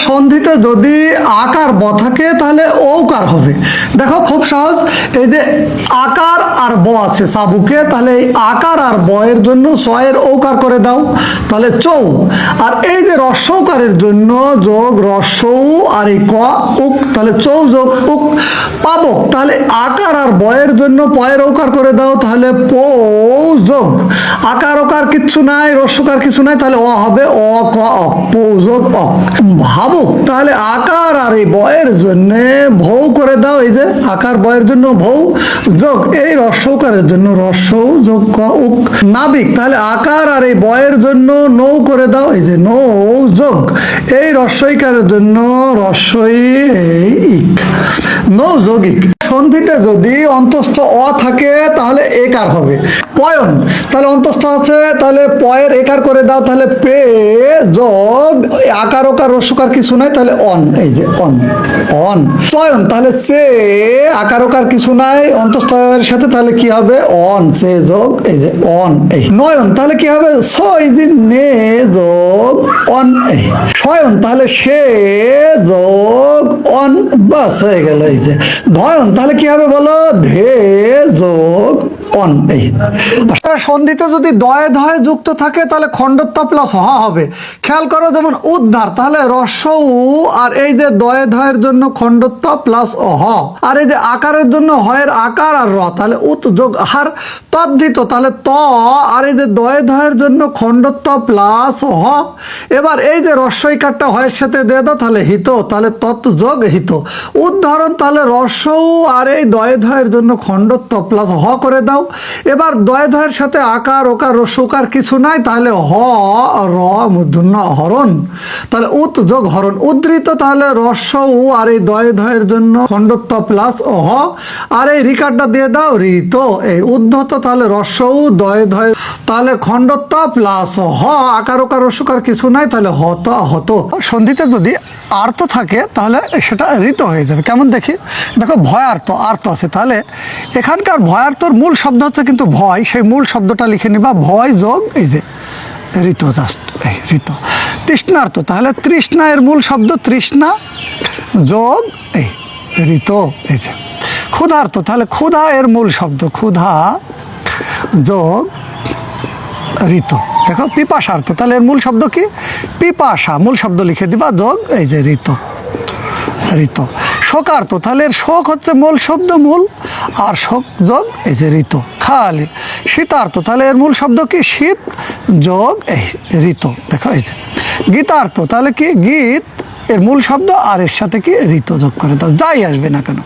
সন্ধিতে যদি আকার ব থাকে তাহলে ঔকার হবে। দেখো খুব সহজ, এই যে আকার আর ব আছে সাবুকে, তাহলে এই আকার আর ব এর জন্য ছয়ের ঔকার করে দাও, তাহলে চৌ। আর এই যে রস্যৌকারের জন্য যোগ রস্যৌ আর এই ক উক, তাহলে চৌ যোগ উক পাবক। তাহলে আকার আর ব এর জন্য পয়ের ঔকার করে দাও, তাহলে পৌ যোগ আকার ওকার কিচ্ছু নাই, রস্যকার কিছু নাই, তাহলে অ হবে অ ক অক, পৌ যোগ অক ভাবুক। তাহলে আকার আর এই বয়ের জন্য ভৌ করে দাও, এই যে আকার বয়ের জন্য ভৌ যোগ এই রস্যকারের জন্য রস্যৌ যোগ ক উক নাবিক। তাহলে আকার আর এই বয়ের জন্য নৌ করে দাও, এই যে নৌ যোগ এই রস্যইকারের জন্য রস্যই এই ইক, নৌ যোগিক। সন্ধিতে যদি অন্তস্থ অ থাকে তাহলে একার হবে। পয়ন, তাহলে অন্তস্থ আছে, তাহলে পয়ের একার করে দাও, তাহলে পে যোগ আকার ওকার রস্যকার কিছু নাই, তাহলে অন, এই যে অন অন। চয়ন, তাহলে সে আকার ওকার কিছু নাই অন্তস্থ এর সাথে, তাহলে কি হবে অন, সে যোগ এই যে অন। এই নয়ন, তাহলে কি হবে সই যে নে যোগ অন। এই শয়ন, তাহলে সে যোগ অন, বাস হয়ে গেল। এই যে ধয়ন, তাহলে কি হবে বলো ধে যোগ অন। এই সন্ধিতে যদি দয়ে ধয়ে যুক্ত থাকে তাহলে খণ্ডত্ব প্লাস হ হবে। খেয়াল করো, যেমন উদ্ধার, তাহলে রস্য উ আর এই যে দয়ে ধয়ের জন্য খণ্ডত্ব প্লাস হ, আর এই যে আকারের জন্য হয়ের আকার আর র, তাহলে উত যোগ হার তদ্ধিত, তাহলে ত আর এই যে দয়ে ধয়ের জন্য খণ্ডত্ব প্লাস হ। এবার এই যে রস্যইকারটা হয়ের সাথে দিয়ে দাও, তাহলে হিত, তাহলে তৎ যোগ হিত। উদাহরণ, তাহলে রস্য উ আর এই দয়ে ধয়ের জন্য খণ্ডত্ব প্লাস হ করে দাও। এবার দয়ে ধয়ের সাথে আকার ওকার রস্যকার কিছু নাই, তাহলে হ র মূর্ধন্য হরণ, তাহলে উত যোগ হরণ। উদ্ধৃত, তাহলে রস্য উ আর এই দয়ে ধয়ের জন্য খণ্ডত্ব প্লাস হ, আর এই রিকারটা দিয়ে দাও ঋত। এই উদ্ধত, তাহলে রস্য উ দয়ে ধয়ে, তাহলে খণ্ডত্ব প্লাস হ আকার ওকার রস্যকার কিছু নাই, তাহলে হত হত। সন্ধিতে যদি আর্ত থাকে তাহলে সেটা ঋত হয়ে যাবে। কেমন দেখি, দেখো ভয়ার্থ আর্ত আছে, তাহলে এখানকার ভয়ার্থর মূল শব্দ হচ্ছে কিন্তু ভয়, সেই মূল শব্দটা লিখে নিবা ভয় যোগ এই যে ঋত, জাস্ট এই ঋত। তৃষ্ণার্থ, তাহলে তৃষ্ণা এর মূল শব্দ তৃষ্ণা যোগ এই ঋত, এই যে ক্ষুধার্ত, তাহলে ক্ষুধা এর মূল শব্দ ক্ষুধা যোগ ঋত। দেখো পিপাসার্থ, তাহলে এর মূল শব্দ কি পিপাসা, মূল শব্দ লিখে দিবা যোগ এই যে ঋত ঋত। শোকার্থ, তাহলে এর শোক হচ্ছে মূল শব্দ মূল, আর শোক যোগ এই যে ঋত খালি। শীতার্থ, তাহলে এর মূল শব্দ কি শীত যোগ এই ঋত, দেখো এই যে। গীতার্থ, তাহলে কি গীত এর মূল শব্দ আর এর সাথে কি ঋত যোগ করে দাও, যাই আসবে না কেন।